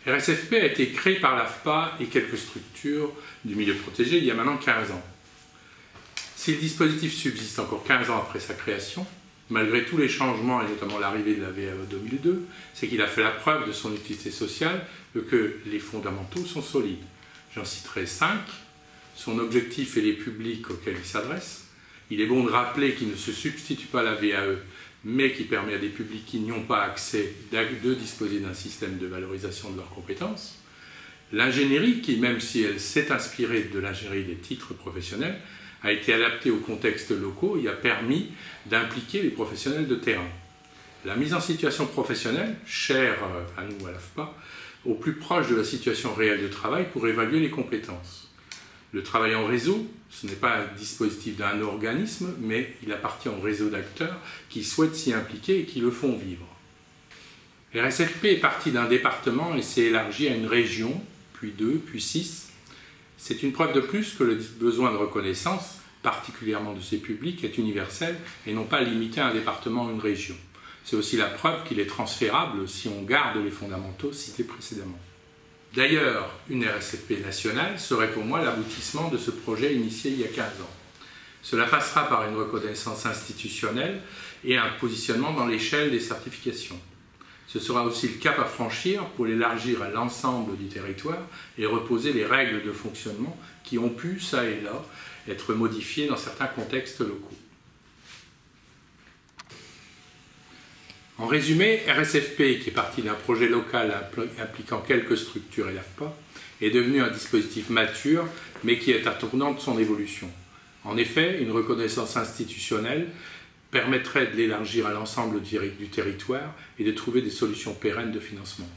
RSFP a été créé par l'AFPA et quelques structures du milieu protégé il y a maintenant 15 ans. Si le dispositif subsiste encore 15 ans après sa création, malgré tous les changements et notamment l'arrivée de la VAE 2002, c'est qu'il a fait la preuve de son utilité sociale et que les fondamentaux sont solides. J'en citerai 5. Son objectif et les publics auxquels il s'adresse. Il est bon de rappeler qu'il ne se substitue pas à la VAE, mais qui permet à des publics qui n'y ont pas accès de disposer d'un système de valorisation de leurs compétences. L'ingénierie, qui même si elle s'est inspirée de l'ingénierie des titres professionnels, a été adaptée aux contextes locaux et a permis d'impliquer les professionnels de terrain. La mise en situation professionnelle, chère à nous à l'AFPA, au plus proche de la situation réelle de travail pour évaluer les compétences. Le travail en réseau, ce n'est pas un dispositif d'un organisme, mais il appartient au réseau d'acteurs qui souhaitent s'y impliquer et qui le font vivre. RSFP est parti d'un département et s'est élargi à une région, puis 2, puis 6. C'est une preuve de plus que le besoin de reconnaissance, particulièrement de ces publics, est universel et non pas limité à un département ou une région. C'est aussi la preuve qu'il est transférable si on garde les fondamentaux cités précédemment. D'ailleurs, une RSFP nationale serait pour moi l'aboutissement de ce projet initié il y a 15 ans. Cela passera par une reconnaissance institutionnelle et un positionnement dans l'échelle des certifications. Ce sera aussi le cap à franchir pour l'élargir à l'ensemble du territoire et reposer les règles de fonctionnement qui ont pu, ça et là, être modifiées dans certains contextes locaux. En résumé, RSFP, qui est parti d'un projet local impliquant quelques structures et l'AFPA, est devenu un dispositif mature, mais qui est à tournant de son évolution. En effet, une reconnaissance institutionnelle permettrait de l'élargir à l'ensemble du territoire et de trouver des solutions pérennes de financement.